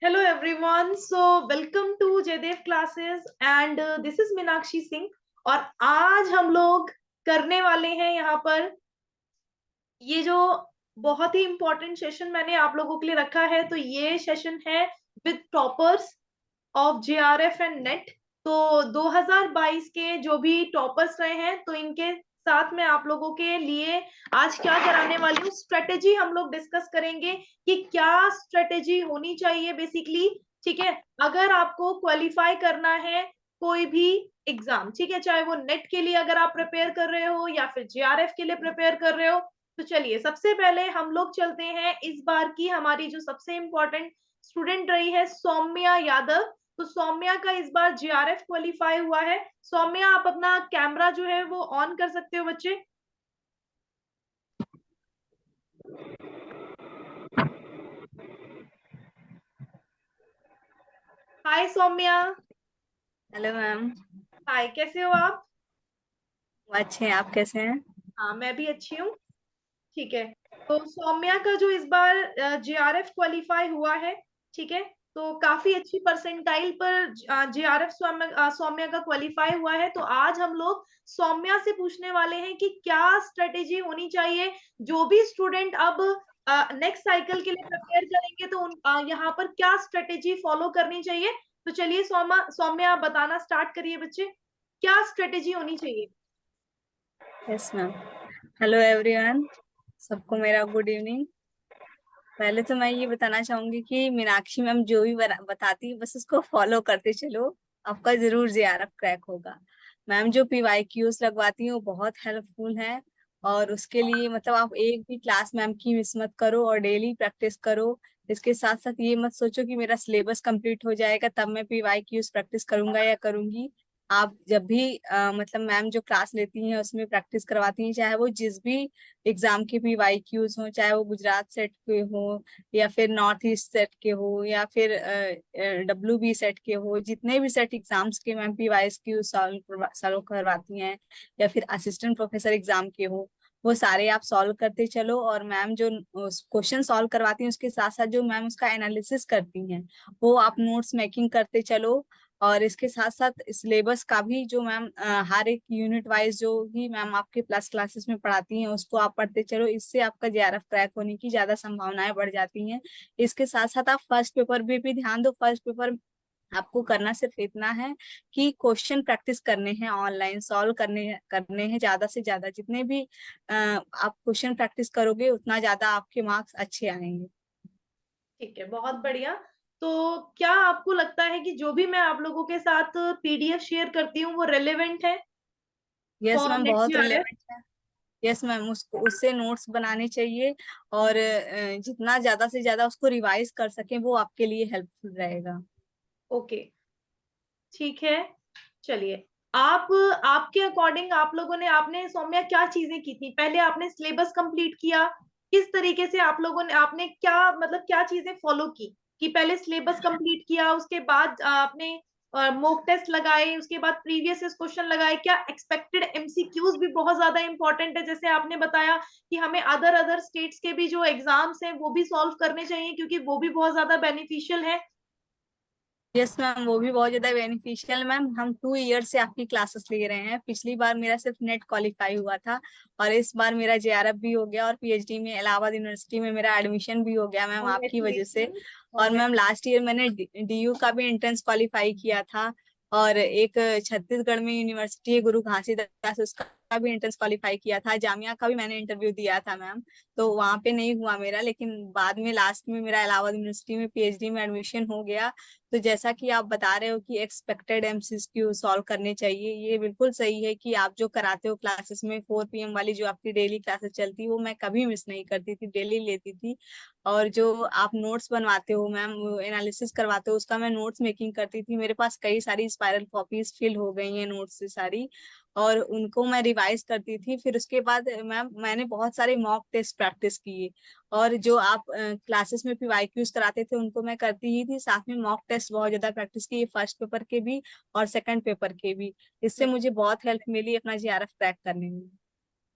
Hello everyone. So welcome to Jaydev classes and this is Meenakshi Singh. और आज हम लोग करने वाले हैं यहाँ पर ये जो बहुत ही इम्पोर्टेंट सेशन मैंने आप लोगों के लिए रखा है। तो ये सेशन है with toppers of JRF and net. तो 2022 के जो भी टॉपर्स रहे हैं तो इनके साथ में आप लोगों के लिए आज क्या कराने वाली हूँ, स्ट्रेटेजी हम लोग डिस्कस करेंगे कि क्या स्ट्रेटेजी होनी चाहिए बेसिकली। ठीक है, अगर आपको क्वालिफाई करना है कोई भी एग्जाम, ठीक है, चाहे वो नेट के लिए अगर आप प्रिपेयर कर रहे हो या फिर जेआरएफ के लिए प्रिपेयर कर रहे हो, तो चलिए सबसे पहले हम लोग चलते हैं इस बार की हमारी जो सबसे इम्पोर्टेंट स्टूडेंट रही है सौम्या यादव। तो सौम्या का इस बार जेआरएफ क्वालिफाई हुआ है। सौम्या आप अपना कैमरा जो है वो ऑन कर सकते हो बच्चे। Hi Saumya. Hello ma'am. Hi, कैसे हो आप? अच्छे हैं, आप कैसे हैं? हाँ, मैं भी अच्छी हूँ। ठीक है, तो सौम्या का जो इस बार जेआरएफ क्वालिफाई हुआ है, ठीक है, तो काफी अच्छी परसेंटाइल पर जेआरएफ सौम्या का क्वालिफाई हुआ है। तो आज हम लोग सौम्या से पूछने वाले हैं कि क्या स्ट्रेटेजी होनी चाहिए। जो भी स्टूडेंट अब नेक्स्ट साइकिल के लिए प्रिपेयर करेंगे तो यहाँ पर क्या स्ट्रेटेजी फॉलो करनी चाहिए। तो चलिए सौम्या आप बताना स्टार्ट करिए बच्चे, क्या स्ट्रेटेजी होनी चाहिए। Yes ma'am. हेलो एवरीवन, सबको मेरा गुड इवनिंग। पहले तो मैं ये बताना चाहूंगी कि मीनाक्षी मैम जो भी बताती है बस उसको फॉलो करते चलो, आपका जरूर जेआरएफ क्रैक होगा। मैम जो पीवाईक्यूज लगवाती हैं वो बहुत हेल्पफुल है, और उसके लिए मतलब आप एक भी क्लास मैम की मिस मत करो और डेली प्रैक्टिस करो। इसके साथ साथ ये मत सोचो कि मेरा सिलेबस कंप्लीट हो जाएगा तब मैं पीवाईक्यूज प्रैक्टिस करूंगा या करूंगी। आप जब भी मतलब मैम जो क्लास लेती हैं उसमें प्रैक्टिस करवाती हैं, चाहे वो जिस भी एग्जाम के पीवाईक्यूज हो, चाहे वो गुजरात सेट के हो या फिर नॉर्थ ईस्ट सेट के हो या फिर WB सेट के हो, जितने भी सेट एग्जाम्स के मैम पीवाईक्यू सॉल्व करवाती हैं, या फिर असिस्टेंट प्रोफेसर एग्जाम के हो, वो सारे आप सॉल्व करते चलो। और मैम जो क्वेश्चन सॉल्व करवाती हैं उसके साथ साथ जो मैम उसका एनालिसिस करती हैं वो आप नोट्स मेकिंग करते चलो। और इसके साथ साथ सिलेबस का भी जो मैम हर एक यूनिट वाइज जो भी मैम आपके प्लस क्लासेस में पढ़ाती हैं उसको आप पढ़ते चलो, इससे आपका जेआरएफ क्रैक होने की ज्यादा संभावनाएं बढ़ जाती हैं। इसके साथ साथ आप फर्स्ट पेपर भी ध्यान दो। फर्स्ट पेपर आपको करना सिर्फ इतना है कि क्वेश्चन प्रैक्टिस करने हैं, ऑनलाइन सॉल्व करने हैं ज्यादा से ज्यादा। जितने भी आप क्वेश्चन प्रैक्टिस करोगे उतना ज्यादा आपके मार्क्स अच्छे आएंगे। ठीक है, बहुत बढ़िया। तो क्या आपको लगता है कि जो भी मैं आप लोगों के साथ पीडीएफ शेयर करती हूँ वो रेलेवेंट है यस फॉर मैम, नेट बहुत जेआरएफ? रिलेवेंट है। यस मैम, उसको उससे नोट्स बनाने चाहिए, और जितना ज्यादा से ज्यादा उसको रिवाइज कर सकें वो आपके लिए हेल्पफुल रहेगा। ओके, ठीक है। चलिए, आप आपके अकॉर्डिंग आप लोगों ने आपने सौम्या क्या चीजें की थी, पहले आपने सिलेबस कंप्लीट किया, किस तरीके से आप लोगों ने आपने क्या मतलब क्या चीजें फॉलो की कि पहले सिलेबस कंप्लीट किया, उसके बाद आपने मॉक टेस्ट लगाए, उसके बाद प्रीवियस क्वेश्चन लगाए, क्या एक्सपेक्टेड एमसीक्यूज भी बहुत ज्यादा इंपॉर्टेंट है, जैसे आपने बताया कि हमें अदर अदर स्टेट्स के भी जो एग्जाम्स हैं वो भी सॉल्व करने चाहिए क्योंकि वो भी बहुत ज्यादा बेनिफिशियल है। यस मैम, वो भी बहुत ज्यादा बेनिफिशियल। मैम हम 2 ईयर से आपकी क्लासेस ले रहे हैं। पिछली बार मेरा सिर्फ नेट क्वालिफाई हुआ था, और इस बार मेरा जेआरएफ भी हो गया और पीएचडी में इलाहाबाद यूनिवर्सिटी में मेरा एडमिशन भी हो गया मैम आपकी वजह से। कॉन्ग्रेचुलेशन। और मैम लास्ट ईयर मैंने डीयू का भी एंट्रेंस क्वालिफाई किया था, और एक छत्तीसगढ़ में यूनिवर्सिटी है गुरु घासीदास, उसका भी एंट्रेंस क्वालिफाई किया था। जामिया का भी मैंने इंटरव्यू दिया था मैम, तो वहां पे नहीं हुआ मेरा, लेकिन बाद में लास्ट में मेरा इलाहाबाद यूनिवर्सिटी में पीएचडी में एडमिशन हो गया। तो जैसा कि आप बता रहे हो कि एक्सपेक्टेड एमसीक्यू सॉल्व करने चाहिए, ये बिल्कुल सही है कि आप जो कराते हो क्लासेस में 4 PM वाली जो आपकी डेली क्लासेस चलती वो मैं कभी मिस नहीं करती थी, डेली लेती थी। और जो आप नोट्स बनवाते हो मैम, एनालिसिस करवाते हो, उसका मैं नोट्स मेकिंग करती थी। मेरे पास कई सारी स्पाइरल कॉपीज फिल हो गई हैं नोट्स से सारी, और उनको मैं रिवाइज करती थी। फिर उसके बाद मैम मैंने बहुत सारे मॉक टेस्ट प्रैक्टिस किए, और जो आप क्लासेस में पीवाईक्यूज कराते थे उनको मैं करती ही थी, साथ में मॉक टेस्ट बहुत ज्यादा प्रैक्टिस की, फर्स्ट पेपर के भी और सेकंड पेपर के भी। इससे मुझे बहुत हेल्प मिली अपना जेआरएफ क्रैक करने में।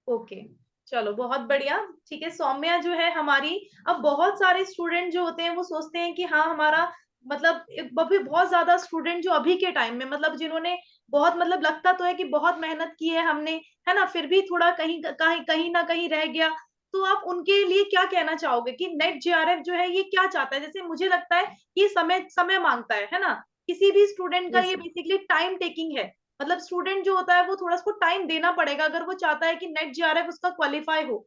ओके, चलो बहुत बढ़िया। ठीक है, सौम्या जो है हमारी, अब बहुत सारे स्टूडेंट जो होते हैं वो सोचते हैं कि हाँ हमारा मतलब अभी बहुत ज्यादा स्टूडेंट जो अभी के टाइम में मतलब जिन्होंने बहुत मतलब लगता तो है कि बहुत मेहनत की है हमने, है ना, फिर भी थोड़ा कहीं कहीं कहीं ना कहीं रह गया, तो आप उनके लिए क्या कहना चाहोगे कि नेट जेआरएफ जो है ये क्या चाहता है? जैसे मुझे लगता है कि समय समय मांगता है ना, किसी भी स्टूडेंट का यस ये बेसिकली टाइम टेकिंग है। मतलब स्टूडेंट जो होता है वो थोड़ा उसको टाइम देना पड़ेगा अगर वो चाहता है कि नेट जेआरएफ उसका क्वालिफाई हो।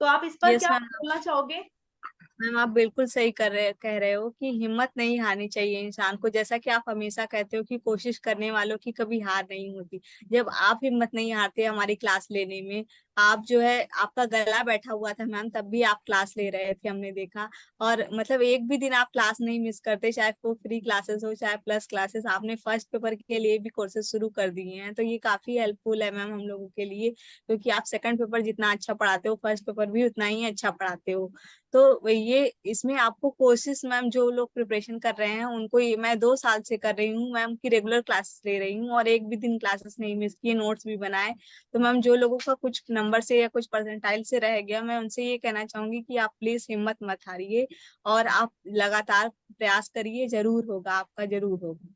तो आप इस पर यस क्या मैम। बोलना चाहोगे? मैम आप बिल्कुल सही कह रहे हो कि हिम्मत नहीं हारनी चाहिए इंसान को। जैसा कि आप हमेशा कहते हो कि कोशिश करने वालों की कभी हार नहीं होती। जब आप हिम्मत नहीं हारते हमारी क्लास लेने में, आप जो है आपका गला बैठा हुआ था मैम, तब भी आप क्लास ले रहे थे, हमने देखा। और मतलब एक भी दिन आप क्लास नहीं मिस करते, चाहे वो फ्री क्लासेस हो चाहे प्लस क्लासेस। आपने फर्स्ट पेपर के लिए भी कोर्सेज शुरू कर दिए हैं, तो ये काफी हेल्पफुल है मैम हम लोगों के लिए, क्योंकि आप सेकंड पेपर जितना अच्छा पढ़ाते हो फर्स्ट पेपर भी उतना ही अच्छा पढ़ाते हो। तो ये इसमें आपको कोर्सेज मैम, जो लोग प्रिपरेशन कर रहे हैं उनको, ये मैं 2 साल से कर रही हूँ मैम की रेगुलर क्लासेस ले रही हूँ, और एक भी दिन क्लासेस नहीं मिस किए, नोट्स भी बनाए। तो मैम जो लोगों का कुछ नंबर से या कुछ परसेंटाइल से रह गया, मैं उनसे ये कहना चाहूंगी कि आप प्लीज हिम्मत मत हारिए, और आप लगातार प्रयास करिए, जरूर होगा, आपका जरूर होगा।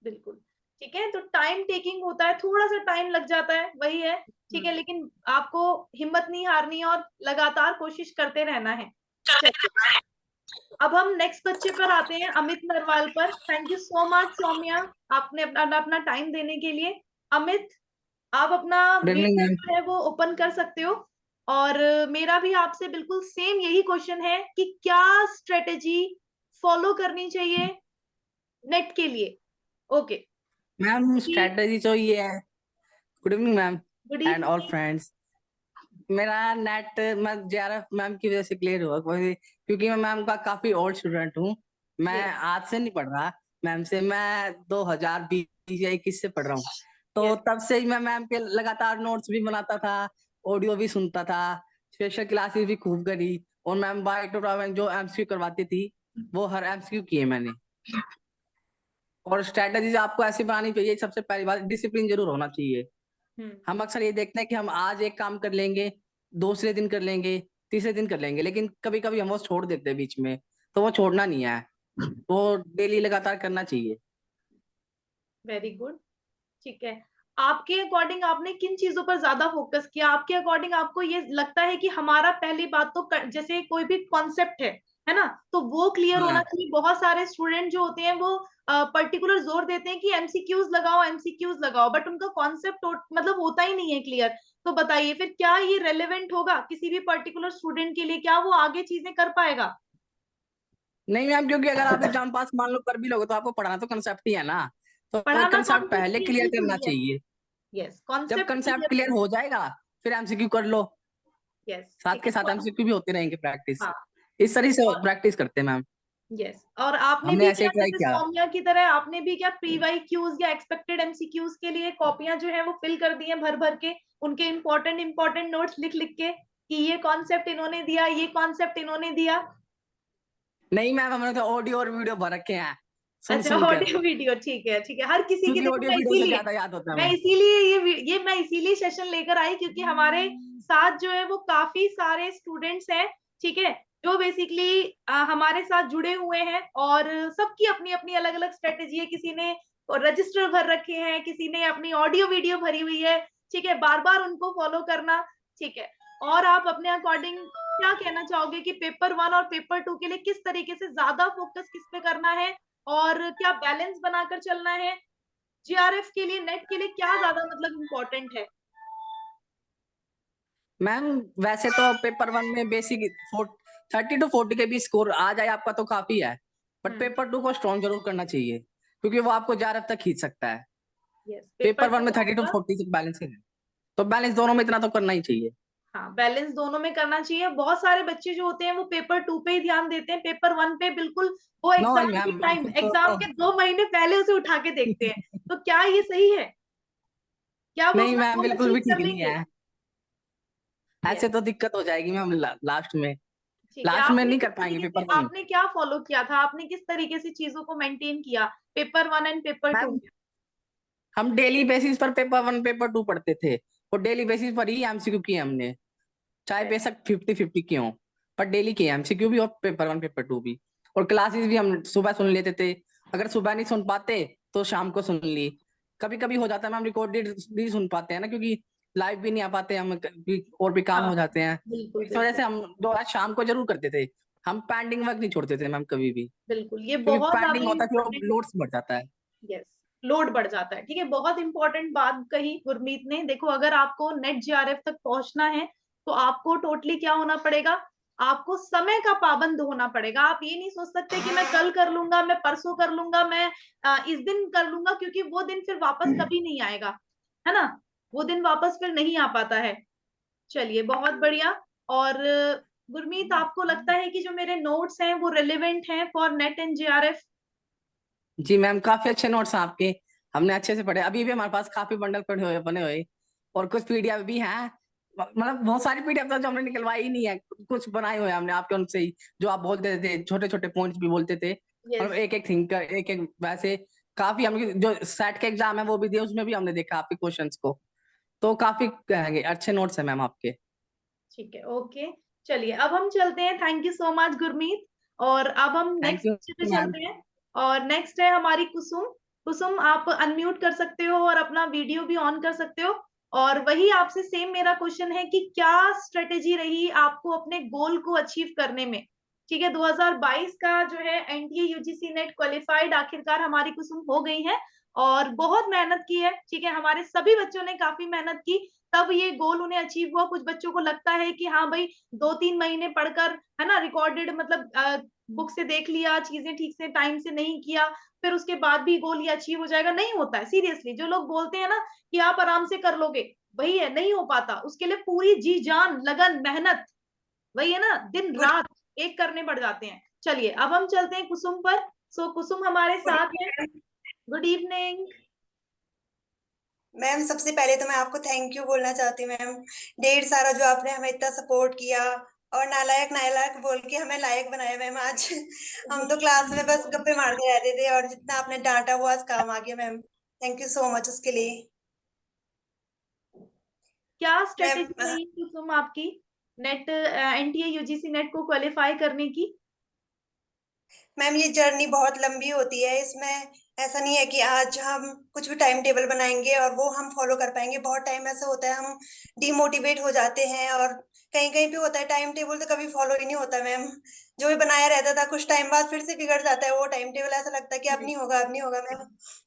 बिल्कुल। ठीक है, तो टाइम टेकिंग होता है, थोड़ा सा टाइम लग जाता है, वही है। ठीक है, लेकिन आपको हिम्मत नहीं हारनी है और लगातार कोशिश करते रहना है। चलिए, अब हम नेक्स्ट बच्चे पर आते हैं, अमित नरवाल पर। Thank you so much Saumya, आपने अपना अपना टाइम देने के लिए। अमित, आप अपना गुड इवनिंग वीडियो मैम। जो है वो ओपन कर सकते हो। और मेरा भी आपसे बिल्कुल सेम यही क्वेश्चन है कि क्या स्ट्रेटेजी फॉलो करनी चाहिए नेट के लिए? ओके। मैम स्ट्रेटजी तो ये है। Good evening ma'am good and all evening. Friends. मेरा नेट मैं जेआरएफ मैम की वजह से क्लियर हुआ, क्योंकि मैं मैम का काफी ओल्ड स्टूडेंट हूँ। मैं यस आज से नहीं पढ़ रहा मैम से, मैं 2020 या 21 से पढ़ रहा हूँ। तो यस तब से ही मैं मैम के लगातार नोट्स भी बनाता था, ऑडियो भी सुनता था, स्पेशल क्लासेस भी खूब करी। और मैम बाय टू जो एमसीक्यू करवाती थी वो हर एमसीक्यू किए मैंने। और स्ट्रेटजीज आपको ऐसी बनानी चाहिए, सबसे पहली बात डिसिप्लिन जरूर होना चाहिए। हम्म हम अक्सर ये देखते हैं कि हम आज एक काम कर लेंगे, दूसरे दिन कर लेंगे, तीसरे दिन कर लेंगे, लेकिन कभी कभी हम वो छोड़ देते हैं बीच में। तो वो छोड़ना नहीं है, वो डेली लगातार करना चाहिए। Very good. ठीक है, आपके अकॉर्डिंग आपने किन चीजों पर ज्यादा फोकस किया? आपके अकॉर्डिंग आपको ये लगता है कि हमारा पहली बात तो जैसे कोई भी कॉन्सेप्ट है ना, तो वो क्लियर होना हाँ। चाहिए। बहुत सारे स्टूडेंट जो होते हैं वो पर्टिकुलर जोर देते हैं कि एमसीक्यूज लगाओ एमसीक्यूज लगाओ, बट उनका कॉन्सेप्ट मतलब होता ही नहीं है क्लियर। तो बताइए फिर क्या ये रेलेवेंट होगा किसी भी पर्टिकुलर स्टूडेंट के लिए? क्या वो आगे चीजें कर पाएगा? नहीं मैम, क्योंकि अगर आप एग्जाम पास मान लो कर भी लोगे तो आपको पढ़ाना तो कंसेप्ट ही है ना। तो पढ़ाना कंसेप्ट कॉन्सेप्ट पहले ही है, क्लियर बिल्कुल। करना यस चाहिए। यस, जब कॉन्सेप्ट कंसेप्ट क्लियर क्लियर होना। हो जाएगा फिर एमसीक्यू कर लो। यस, साथ ठीक के है। साथ एमसीक्यू भी होते रहेंगे प्रैक्टिस। हाँ, इस तरह से और प्रैक्टिस करते हैं मैम। यस, और आपने हमने भी ऐसे क्या ही ट्राई जैसे किया। सौम्या की तरह आपने भी क्या प्रीवाई क्यूज या एक्सपेक्टेड एमसीक्यूज के लिए कॉपियां जो है वो फिल कर दी हैं भर भर के, उनके इंपॉर्टेंट इंपॉर्टेंट नोट्स लिख लिख के कि ये कॉन्सेप्ट इन्होंने दिया, ये कॉन्सेप्ट इन्होंने दिया? नहीं मैम, हमने तो ऑडियो और वीडियो भर रखे हैं सुन अच्छा, सुनकर, ऑडियो वीडियो, ठीक है ठीक है। हर किसी की क्योंकि देखो, ऑडियो वीडियो से ज्यादा याद होता है मैं हमें। इसीलिए ये मैं इसीलिए सेशन लेकर आई क्योंकि हमारे साथ जो है वो काफी सारे स्टूडेंट्स हैं, ठीक है, जो बेसिकली हमारे साथ जुड़े हुए हैं, और सबकी अपनी अपनी अलग अलग स्ट्रेटेजी है। किसी ने रजिस्टर भर रखे हैं, किसी ने अपनी ऑडियो वीडियो भरी हुई है, ठीक है, बार बार उनको फॉलो करना। ठीक है, और आप अपने अकॉर्डिंग क्या कहना चाहोगे कि पेपर 1 और पेपर 2 के लिए किस तरीके से ज्यादा फोकस किस पे करना है, और क्या बैलेंस बनाकर चलना है? जीआरएफ के लिए, नेट के लिए क्या ज्यादा मतलब इम्पोर्टेंट है? मैम वैसे तो पेपर 1 में बेसिक 30 to 40 के भी स्कोर आ जाए आपका तो काफी है। बट हम्म पेपर 2 को स्ट्रॉन्ग जरूर करना चाहिए, क्योंकि वो आपको ज्यादा तक खींच सकता है। यस, पेपर पेपर 1 टू में 30 to आपका। 40 तक बैलेंस है, तो बैलेंस दोनों में इतना तो करना ही चाहिए। हाँ, बैलेंस दोनों में करना चाहिए। बहुत सारे बच्चे जो होते हैं वो पेपर 2 पे ही ध्यान देते हैं, पेपर 1 पे बिल्कुल वो नो एग्जाम के मैम, टाइम, फिर एग्जाम तो के 2 महीने पहले उसे उठा के देखते हैं। तो क्या ये सही है? क्या वो नहीं अपना मैम, गोल बिल्कुल अचीव भी ठीक कर नहीं लेंगे? है। यस, ऐसे तो दिक्कत हो जाएगी मैम लास्ट में। ठीक है। लास्ट में आपने नहीं किस कर पाएंगे तरीके से, पेपर 1। आपने क्या फॉलो किया था? आपने किस तरीके से चीजों को मेंटेन किया पेपर 1 एंड पेपर 2 मैम में? हम डेली बेसिस पर पेपर 1 पेपर 2 पढ़ते थे, और डेली बेसिस पर ही एमसीक्यू किए हमने, चाहे बेशक 50-50 क्यों, पर डेली किए एमसीक्यू भी और पेपर 1 पेपर 2 भी। और क्लासेस भी हम सुबह सुन लेते थे, अगर सुबह नहीं सुन पाते तो शाम को सुन ली। कभी कभी हो जाता है मैम रिकॉर्डेड भी सुन पाते हैं ना, क्योंकि लाइव भी नहीं आ पाते हम, और भी काम हाँ हो जाते हैं। बिल्कुल इस वजह बिल्कुल से हम दो आज शाम को जरूर करते थे, हम पेंडिंग वर्क नहीं छोड़ते थे मैम कभी भी, बिल्कुल, ये क्योंकि बहुत पेंडिंग ज्यादा होता है फिर वो इम्पोर्टेंट। लोड्स बढ़ जाता है। यस, लोड बढ़ जाता है। ठीक है, बहुत इंपॉर्टेंट बात कही गुरमीत ने। देखो, अगर आपको नेट जेआरएफ तक पहुंचना है तो आपको टोटली क्या होना पड़ेगा, आपको समय का पाबंद होना पड़ेगा। आप ये नहीं सोच सकते कि मैं कल कर लूंगा, मैं परसों कर लूंगा, मैं इस दिन कर लूंगा, क्योंकि वो दिन फिर वापस कभी नहीं आएगा, है ना। वो दिन वापस फिर नहीं आ पाता है। चलिए, बहुत बढ़िया। और गुरमीत, आपको लगता है कि जो मेरे नोट्स हैं वो रिलेवेंट हैं फॉर नेट एंड जेआरएफ? जी मैम, काफी अच्छे नोट्स हैं आपके, हमने अच्छे से पढ़े। अभी भी हमारे पास काफी बंडल पड़े हुए बने हुए, और कुछ पीडीएफ भी हैं। मतलब बहुत सारी पीडीएफ जो हमने निकलवाई ही नहीं है, कुछ बनाए हुए हैं हमने आपके उनसे ही, जो आप बोलते थे, छोटे छोटे पॉइंट्स भी बोलते थे। और यस। एक एक थिंक एक एक वैसे काफी हम जो सेट के एग्जाम है वो भी दिए, उसमें भी हमने देखा आपके क्वेश्चंस को। तो काफी कहेंगे अच्छे नोट्स है मैम आपके। ठीक है, ओके। चलिए, अब हम चलते हैं। Thank you so much Gurmeet. और अब हम थैंक नेक्स्ट यू पे मैम। चलते हैं। और नेक्स्ट है हमारी कुसुम। कुसुम, आप अनम्यूट कर सकते हो और अपना वीडियो भी ऑन कर सकते हो। और वही आपसे सेम मेरा क्वेश्चन है कि क्या स्ट्रेटेजी रही आपको अपने गोल को अचीव करने में। ठीक है, 2022 का जो है एनटीए यूजीसी नेट क्वालिफाइड आखिरकार हमारी कुसुम हो गई है, और बहुत मेहनत की है। ठीक है, हमारे सभी बच्चों ने काफी मेहनत की, तब ये गोल उन्हें अचीव हुआ। कुछ बच्चों को लगता है कि हाँ भाई, 2-3 महीने पढ़कर, है ना, रिकॉर्डेड मतलब बुक से देख लिया, चीजें ठीक से टाइम से नहीं किया, फिर उसके बाद भी गोल ये अचीव हो जाएगा। नहीं होता है, सीरियसली। जो लोग बोलते हैं ना कि आप आराम से कर लोगे, वही है, नहीं हो पाता। उसके लिए पूरी जी जान लगन मेहनत, वही है ना, दिन गुड रात एक करने पड़ जाते हैं। चलिए, अब हम चलते हैं कुसुम पर। सो कुसुम हमारे साथ है। Good evening. मैम, सबसे पहले तो मैं आपको थैंक यू बोलना चाहती हूँ मैम। ढेर सारा जो आपने हमें इतना सपोर्ट किया, और नालायक नालायक बोल के हमें लायक बनाया मैम आज। हम तो क्लास में बस गप्पे मारते रहते थे, और जितना आपने डांटा वो आज काम आ गया ma'am. Thank you so much उसके लिए। क्या मैम स्ट्रेटेजी रही कुसुम आपकी नेट एनटीए यूजीसी नेट को क्वालिफाई करने की? मैम ये जर्नी बहुत लंबी होती है, इसमें ऐसा नहीं है कि आज हम कुछ भी टाइम टेबल बनाएंगे और वो हम फॉलो कर पाएंगे। बहुत टाइम ऐसा होता है हम डिमोटिवेट हो जाते हैं, और कहीं कहीं पे होता है टाइम टेबल तो कभी फॉलो ही नहीं होता मैम। जो भी बनाया रहता था कुछ टाइम बाद फिर से बिगड़ जाता है वो टाइम टेबल, ऐसा लगता है कि अब नहीं होगा, अब नहीं होगा मैम।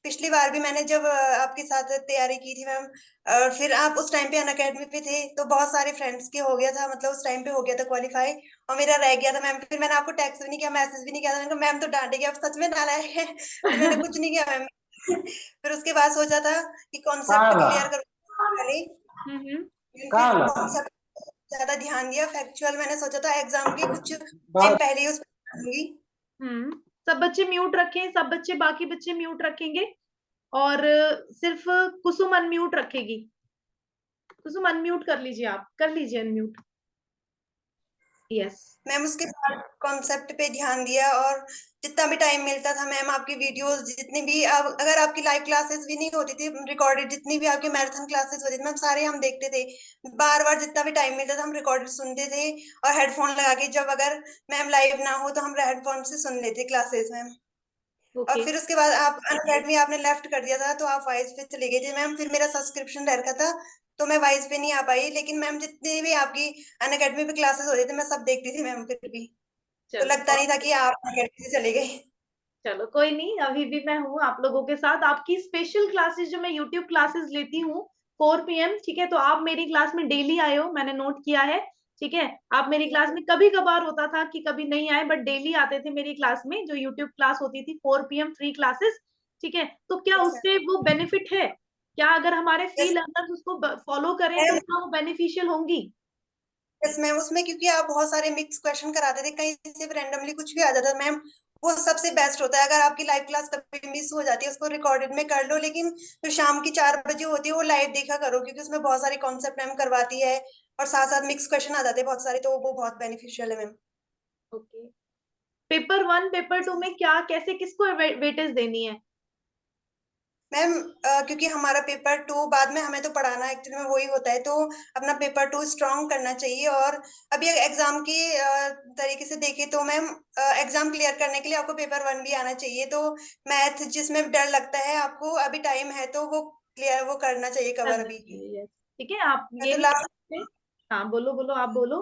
पिछली बार भी मैंने जब आपके साथ तैयारी की थी मैम, और फिर आप उस टाइम पे अनअकैडमी पे थे, तो बहुत सारे फ्रेंड्स के हो गया था, मतलब उस टाइम पे हो गया था क्वालिफाई, और मेरा रह गया था मैम। फिर मैंने आपको टेक्स्ट भी नहीं किया, मैसेज भी नहीं किया था, मैंने कहा मैम तो डांटेगी, अब सच में नालायक है। फिर मैंने कुछ नहीं किया मैम। फिर उसके बाद सोचा था कि कॉन्सेप्ट काला क्लियर करूँ पहले, हम्म। फिर काला कॉन्सेप्ट ज्यादा ध्यान दिया। फैक्चुअल मैंने सोचा था एग्जाम के कुछ टाइम बात पहले ही उस पर दूंगी। सब बच्चे म्यूट रखें, सब बच्चे, बाकी बच्चे म्यूट रखेंगे, और सिर्फ कुसुम अनम्यूट रखेगी। कुसुम अनम्यूट कर लीजिए, आप कर लीजिए अनम्यूट। यस। मैम उसके बाद कॉन्सेप्ट पे ध्यान दिया, और जितना भी टाइम मिलता था मैम आपकी वीडियोस जितनी भी अगर आपकी लाइव क्लासेस भी नहीं होती थी रिकॉर्डेड, जितनी भी आपकी मैराथन क्लासेस होती थी मैम, सारे हम देखते थे। बार बार जितना भी टाइम मिलता था हम रिकॉर्डेड सुनते थे, और हेडफोन लगा के, जब अगर मैम लाइव ना हो तो हम हेडफोन से सुन लेते क्लासेस मैम। और ओके। फिर उसके बाद आप अनअकैडमी आपने लेफ्ट कर दिया था, तो आप वाइस पे चले गए थे मैम। फिर मेरा सब्सक्रिप्शन रह रखा था, तो मैं वाइस पे नहीं आ पाई, लेकिन मैम जितने भी आपकी अनअकैडमी पे क्लासेस होते थे मैं सब देखती थी मैम फिर भी। तो चलो, लगता नहीं था कि आप अनअकैडमी से चले गए। चलो कोई नहीं, अभी भी मैं हूँ आप लोगों के साथ। आपकी स्पेशल क्लासेस जो मैं यूट्यूब क्लासेस लेती हूँ 4 PM, ठीक है, तो आप मेरी क्लास में डेली आए हो, मैंने नोट किया है। ठीक है, आप मेरी क्लास में कभी कभार होता था कि कभी नहीं आए, बट डेली आते थे मेरी क्लास में, जो यूट्यूब क्लास होती थी 4 PM फ्री क्लासेस। ठीक है, तो क्या अच्छा। उससे वो बेनिफिट है? क्या अगर हमारे फ्री यस लर्नर्स उसको फॉलो करें तो मैम। क्या वो बेनिफिशियल होंगी? यस मैम, उसमें क्योंकि आप बहुत सारे मिक्स क्वेश्चन कराते थे, कहीं से रैंडमली कुछ भी आ जाता था मैम। वो सबसे बेस्ट होता है, अगर आपकी लाइव क्लास कभी मिस हो जाती है उसको रिकॉर्डेड में कर लो, लेकिन जो शाम की 4 बजे होती है वो लाइव देखा करो, क्योंकि उसमें बहुत सारे कॉन्सेप्ट मैम करवाती है, और साथ साथ मिक्स क्वेश्चन आ जाते हैं बहुत सारे, तो वो बहुत बेनिफिशियल है मैम। ओके। पेपर 1 पेपर 2 में क्या, कैसे, किसको वेटेज देनी है? मैम क्योंकि हमारा पेपर 2 बाद में हमें तो पढ़ाना एक्चुअली में वही होता है, तो अपना पेपर 2 स्ट्रांग करना चाहिए। और अभी एग्जाम के तरीके से देखें तो मैम एग्जाम क्लियर करने के लिए आपको पेपर 1 भी आना चाहिए। तो मैथ जिसमें डर लगता है आपको, अभी टाइम है तो वो क्लियर वो करना चाहिए कवर अभी। Yes, ठीक है, आप मैं ये तो नहीं लास्ट करते। हाँ बोलो बोलो, आप बोलो।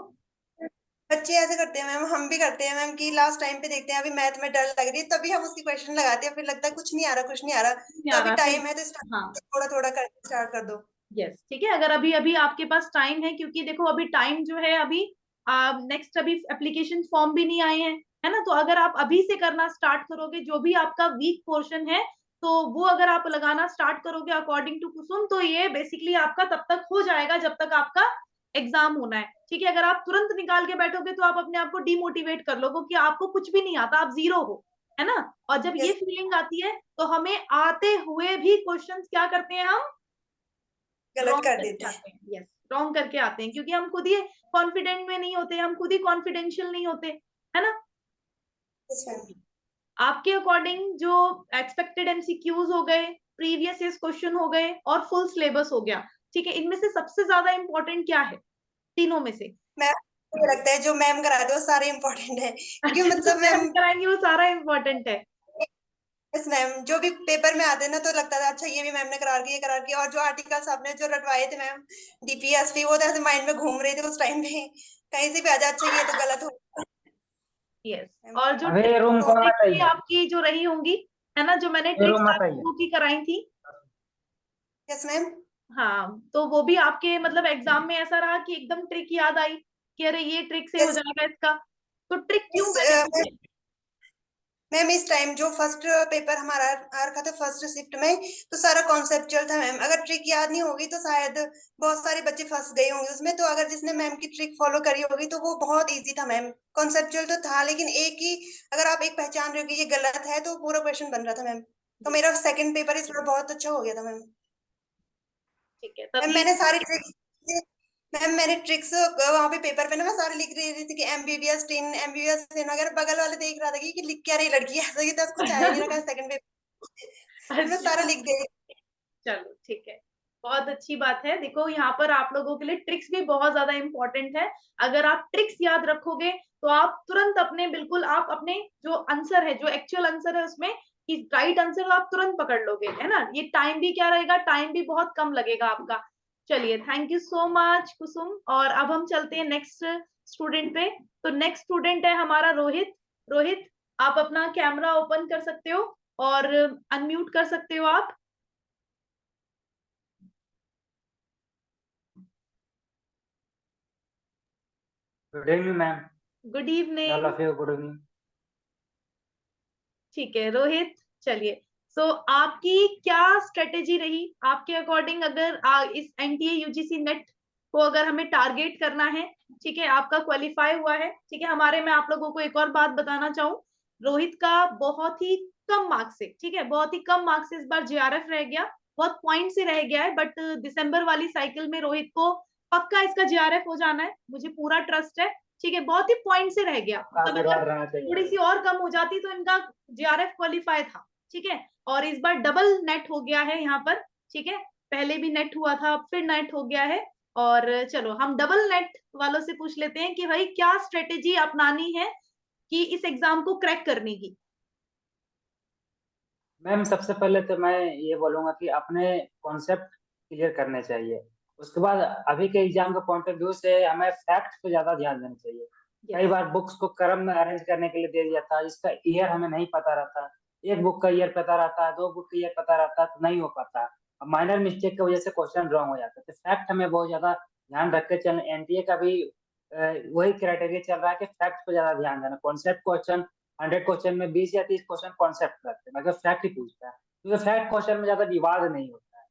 बच्चे ऐसे करते हैं मैम, हम भी करते हैं मैम कि लास्ट टाइम पे देखते हैं अभी मैथ में डर लग रही है, तभी हम उसकी क्वेश्चन लगाते हैं, फिर लगता है कुछ नहीं आ रहा कुछ नहीं आ रहा। नहीं तो आ अभी रहा फिर। टाइम है तो हाँ, थोड़ा थोड़ा कर स्टार्ट कर दो। यस, ठीक है, अगर अभी अभी आपके पास टाइम है, क्योंकि देखो अभी टाइम जो है अभी नेक्स्ट अभी एप्लीकेशन फॉर्म भी नहीं आए हैं, है ना, तो अगर आप अभी से करना स्टार्ट करोगे, जो भी आपका वीक पोर्शन है, तो वो अगर आप लगाना स्टार्ट करोगे अकॉर्डिंग टू कुसुम, तो ये बेसिकली आपका तब तक हो जाएगा जब तक आपका एग्जाम होना है। ठीक है, अगर आप तुरंत निकाल के बैठोगे तो आप अपने आप को डिमोटिवेट कर लोगे कि आपको कुछ भी नहीं आता, आप जीरो हो, है ना। और जब ये यस, फीलिंग आती है तो हमें आते हुए भी क्वेश्चंस क्या करते हैं, हम गलत रॉन्ग कर करके देते हैं। आते हैं। यस, रॉन्ग करके आते हैं, क्योंकि हम खुद ही कॉन्फिडेंट में नहीं होते, हम खुद ही कॉन्फिडेंशियल नहीं होते, है ना। Yes ma'am. आपके अकॉर्डिंग जो एक्सपेक्टेड एमसीक्यूज हो गए, प्रीवियस ईयर क्वेश्चन हो गए और फुल सिलेबस हो गया, ठीक है, इनमें से सबसे ज्यादा इंपॉर्टेंट क्या है तीनों में से? मैम मुझे लगता है जो मैम कराते हैं वो सारे इम्पोर्टेंट है, क्योंकि अच्छा, जो मतलब मैम मैम, कराएंगे वो सारा इंपॉर्टेंट है। यस मैम, जो भी पेपर में आते हैं ना तो लगता था अच्छा ये भी मैम ने करा दिया, ये करा दिया। और जो आर्टिकल्स आपने जो रटवाए थे मैम, डीपीएसपी, वो तो ऐसे माइंड में घूम रहे थे उस टाइम पे, कहीं से भी आ जाए अच्छा ये तो गलत हो यस, मैम। और जो अभी ट्रिक्स रूम कौन ट्रिक्स बताइए, आपकी जो रही होंगी, है ना, जो मैंने ये ट्रिक्स रूम आप बताइए। लोगों की कराई थी, यस मैम। हाँ, तो वो भी आपके मतलब एग्जाम में ऐसा रहा कि एकदम ट्रिक याद आई कि अरे ये ट्रिक से हो यस, जाएगा इसका, तो ट्रिक क्यों इस मैंने पूछे? मैम इस टाइम जो फर्स्ट पेपर हमारा आ रखा था फर्स्ट शिफ्ट में, तो सारा कॉन्सेप्चुअल था मैम। अगर ट्रिक याद नहीं होगी तो शायद बहुत सारे बच्चे फंस गए होंगे उसमें। तो अगर जिसने मैम की ट्रिक फॉलो करी होगी तो वो बहुत इजी था मैम। कॉन्सेप्चुअल तो था लेकिन एक ही, अगर आप एक पहचान रहे हो कि ये गलत है तो पूरा क्वेश्चन बन रहा था मैम। तो मेरा सेकंड पेपर इस बार बहुत अच्छा हो गया था मैम। ठीक है, तब मैम ये मैंने सारी ट्रिक्स, मैम मैंने ट्रिक्स वहां पे पेपर पे ना मैं सारे लिख रही थी कि एमबीबीएस टिन एमबीबीएस टिन वगैरह। बगल वाले देख रहा था कि लिख क्या रही लड़की, ऐसा कि तो कुछ आया नहीं रखा सेकंड पेपर में सारा अच्छा, लिख दे। चलो ठीक है, बहुत अच्छी बात है। देखो यहाँ पर आप लोगों के लिए ट्रिक्स भी बहुत ज्यादा इंपॉर्टेंट है। अगर आप ट्रिक्स याद रखोगे तो आप तुरंत अपने बिल्कुल आप अपने जो आंसर है, जो एक्चुअल आंसर है उसमें कि राइट आंसर आप तुरंत पकड़ लोगे, है ना। ये टाइम भी क्या रहेगा, टाइम भी बहुत कम लगेगा आपका। चलिए, थैंक यू सो मच कुसुम, और अब हम चलते हैं नेक्स्ट स्टूडेंट पे। तो नेक्स्ट स्टूडेंट है हमारा रोहित। रोहित, आप अपना कैमरा ओपन कर सकते हो और अनम्यूट कर सकते हो आप। Good evening ma'am, good all evening. Of you good evening. ठीक है रोहित, चलिए, सो आपकी क्या स्ट्रेटेजी रही आपके अकॉर्डिंग, अगर इस एनटीए यूजीसी नेट को अगर हमें टारगेट करना है, ठीक है, आपका क्वालिफाई हुआ है, ठीक है, हमारे मैं आप लोगों को एक और बात बताना चाहूँ, रोहित का बहुत ही कम मार्क्स से, ठीक है, बहुत ही कम मार्क्स से इस बार जेआरएफ रह गया, बहुत पॉइंट से रह गया है, बट दिसंबर वाली साइकिल में रोहित को पक्का इसका जेआरएफ हो जाना है, मुझे पूरा ट्रस्ट है, ठीक है, बहुत ही पॉइंट से रह गया, मतलब आशीर्वाद अगर रहना थोड़ी चाहिए। सी और कम हो जाती तो इनका जेआरएफ क्वालिफाई था, ठीक है, और इस बार डबल नेट हो गया है यहाँ पर, ठीक है, पहले भी नेट हुआ था, अब फिर नेट हो गया है। और चलो हम डबल नेट वालों से पूछ लेते हैं कि भाई क्या स्ट्रेटेजी अपनानी है कि इस एग्जाम को क्रैक करने की। मैम सबसे पहले तो मैं ये बोलूंगा कि अपने कॉन्सेप्ट क्लियर करने चाहिए। उसके बाद अभी के एग्जाम के पॉइंट ऑफ व्यू से हमें फैक्ट्स पे ज्यादा ध्यान देना चाहिए। कई बार बुक्स को क्रम में अरेंज करने के लिए दे दिया था, इसका ईयर हमें नहीं पता रहता, एक बुक का ईयर पता रहता है, दो बुक का ईयर पता रहता है, तो नहीं हो पाता। माइनर मिस्टेक की वजह से क्वेश्चन रॉन्ग हो जाता है, तो फैक्ट हमें बहुत ज्यादा ध्यान रख के चलना। एनटीए का भी वही क्राइटेरिया चल रहा है कि फैक्ट पे ज्यादा ध्यान देना। कॉन्सेप्ट क्वेश्चन 100 क्वेश्चन में 20 या 30 क्वेश्चन कॉन्सेप्ट करते हैं, मगर फैक्ट ही पूछता है, क्योंकि फैक्ट क्वेश्चन में ज्यादा विवाद नहीं होता है।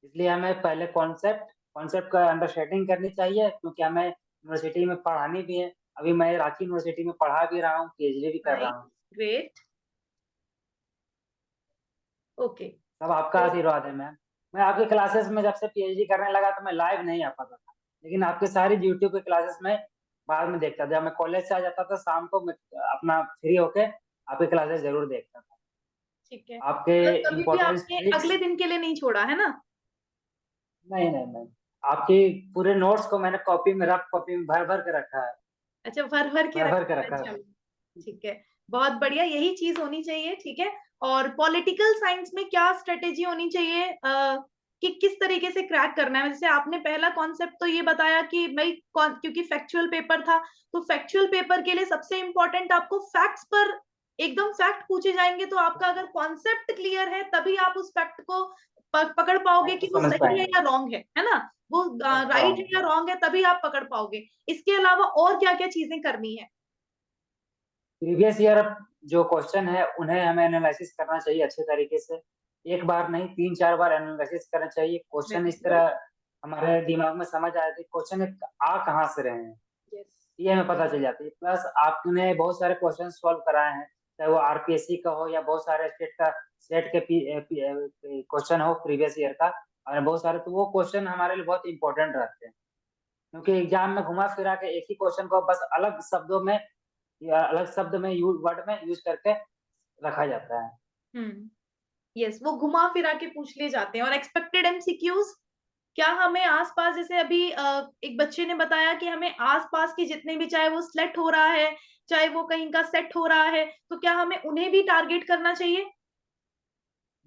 इसलिए हमें पहले कॉन्सेप्ट कॉन्सेप्ट का अंडरस्टैंडिंग करनी चाहिए, क्योंकि हमें यूनिवर्सिटी में पढ़ानी भी है। अभी मैं रांची यूनिवर्सिटी में पढ़ा भी रहा हूँ, पीएचडी भी कर रहा नाइस, हूँ। Great, okay. सब आपका आशीर्वाद है मैम। मैं आपके क्लासेस में जब से पीएचडी करने लगा तो मैं लाइव नहीं आ पाता था, लेकिन आपके सारी यूट्यूब के क्लासेस में बाद में देखता था। जब मैं कॉलेज से आ जाता था शाम को, मैं अपना फ्री होके आपके क्लासेस जरूर देखता था। ठीक है। आपके मतलब कभी भी इम्पोर्टेंट आपने ट्रिक्स, अगले दिन के लिए नहीं छोड़ा है ना? नहीं नहीं नहीं, आपकी पूरे नोट्स को मैंने कॉपी में, रफ कॉपी में भर भर के रखा है, अच्छा, भर भर के भर भर के रखा है, रखा है। चलो ठीक है, बहुत बढ़िया, यही चीज होनी चाहिए। ठीक है। और पॉलिटिकल साइंस में क्या स्ट्रेटेजी होनी चाहिए कि किस तरीके से क्रैक करना है? जैसे आपने पहला कॉन्सेप्ट तो ये बताया कि भाई क्योंकि फैक्चुअल पेपर था, तो फैक्चुअल पेपर के लिए सबसे इंपॉर्टेंट आपको फैक्ट्स पर एकदम फैक्ट पूछे जाएंगे, तो आपका अगर कॉन्सेप्ट क्लियर है तभी आप उस फैक्ट को पकड़ पाओगे कि फैक्ट वो समझ सही है पाएंगे। या रॉन्ग है ना? वो राइट है या रॉन्ग। रॉन्ग है, तभी आप पकड़ पाओगे। इसके अलावा और क्या क्या चीजें करनी है? प्रीवियस ईयर जो क्वेश्चन है उन्हें हमें एनालिसिस करना चाहिए अच्छे तरीके से, एक बार नहीं 3-4 बार एनालिसिस करना चाहिए। क्वेश्चन वेरी इस गुड। तरह हमारे दिमाग में समझ आए थे, क्वेश्चन आ कहाँ से रहे हैं, यस। ये हमें पता चल जाती है। प्लस आपने बहुत सारे क्वेश्चन सॉल्व कराए हैं, चाहे वो आरपीएससी का हो या बहुत सारे स्टेट का, सेट के क्वेश्चन हो प्रीवियस ईयर का, और बहुत सारे, तो वो क्वेश्चन हमारे लिए बहुत इंपॉर्टेंट रहते हैं, क्योंकि एग्जाम में घुमा फिरा के एक ही क्वेश्चन को बस अलग शब्दों में या अलग शब्द में वर्ड में यूज करके रखा जाता है। यस, वो घुमा फिरा के पूछ लिए जाते हैं। और एक्सपेक्टेड एमसीक्यूज, क्या हमें आसपास, जैसे अभी एक बच्चे ने बताया कि हमें आसपास के जितने भी, चाहे वो स्लेट हो रहा है, चाहे वो कहीं का सेट हो रहा है, तो क्या हमें उन्हें भी टारगेट करना चाहिए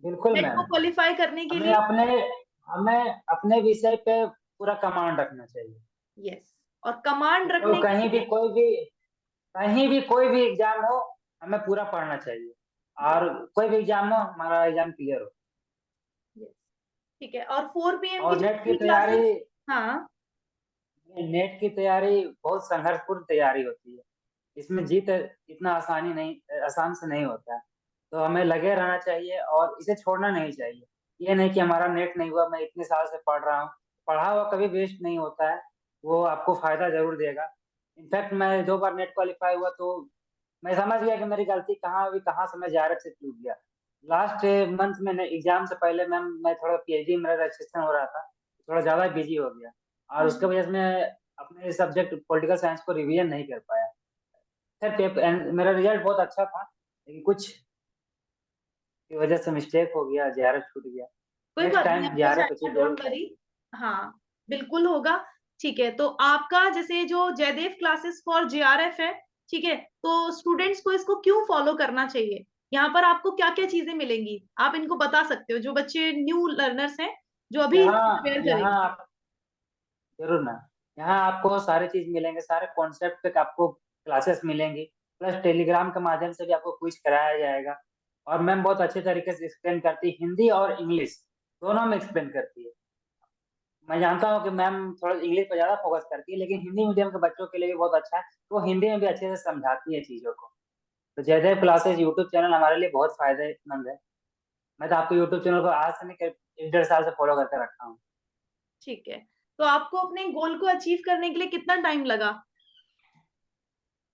बिल्कुल नेट को मैम। क्वालिफाई करने के हमें लिए? अपने हमें अपने विषय पे पूरा कमांड रखना चाहिए। यस। और कमांड कोई रखने के कहीं भी लिए, कोई भी एग्जाम हो, हमें पूरा पढ़ना चाहिए, और कोई भी एग्जाम हो हमारा एग्जाम क्लियर हो। यस ठीक है। और 4 PM की और जो नेट की फ्री तैयारी, क्लासेस, हाँ नेट की तैयारी बहुत संघर्षपूर्ण तैयारी होती है, इसमें जीत इतना आसान से नहीं होता है। तो हमें लगे रहना चाहिए और इसे छोड़ना नहीं चाहिए। ये नहीं कि हमारा नेट नहीं हुआ, मैं इतने साल से पढ़ रहा हूँ, पढ़ा हुआ कभी वेस्ट नहीं होता है, वो आपको फायदा जरूर देगा। इनफैक्ट मैं 2 बार नेट क्वालिफाई हुआ तो मैं समझ गया कि मेरी गलती कहाँ हुई, कहाँ से मैं जेआरएफ से चूक गया। लास्ट मंथ में एग्जाम से पहले मैम मैं थोड़ा पीएचडी मेरा रजिस्ट्रेशन हो रहा था, थोड़ा ज्यादा बिजी हो गया, और उसके वजह से मैं अपने सब्जेक्ट पॉलिटिकल साइंस को रिवीजन नहीं कर पाया। खैर पेपर मेरा रिजल्ट बहुत अच्छा था, लेकिन कुछ की वजह से मिस्टेक हो गया, जेआरएफ छूट गया। कोई नेक्स्ट बात नहीं, टाइम अब हो जेआरएफ जाएगा, अचीव जरूर डोंट वरी। करेंगे। हाँ, बिल्कुल होगा। ठीक है, तो आपका जैसे जो जयदेव क्लासेस फॉर जेआरएफ है, ठीक है, तो स्टूडेंट्स को इसको क्यों फॉलो करना चाहिए? यहाँ पर आपको क्या क्या चीजें मिलेंगी, आप इनको बता सकते हो, जो बच्चे न्यू लर्नर्स हैं, जो अभी यहाँ प्रिपेयर यहाँ करेंगे। आप जरूर मैम, यहाँ आपको सारे चीज मिलेंगे, सारे कॉन्सेप्ट पे आपको क्लासेस मिलेंगी, प्लस टेलीग्राम के माध्यम से भी आपको क्विज कराया जाएगा। और मैम बहुत अच्छे तरीके से एक्सप्लेन करती है, हिंदी और इंग्लिश दोनों में एक्सप्लेन करती है। मैं जानता हूँ कि मैम थोड़ा इंग्लिश पर ज्यादा फोकस करती है, लेकिन हिंदी मीडियम के बच्चों के लिए भी बहुत अच्छा है, तो वो हिंदी में भी अच्छे से समझाती है चीजों को। तो जयदेव क्लासेस यूट्यूब चैनल हमारे लिए बहुत फायदेमंद है। मैं तो आपको यूट्यूब चैनल को आज से नहीं, 1-1.5 साल से फॉलो करके रखा हूँ। ठीक है, तो आपको अपने गोल को अचीव करने के लिए कितना टाइम लगा?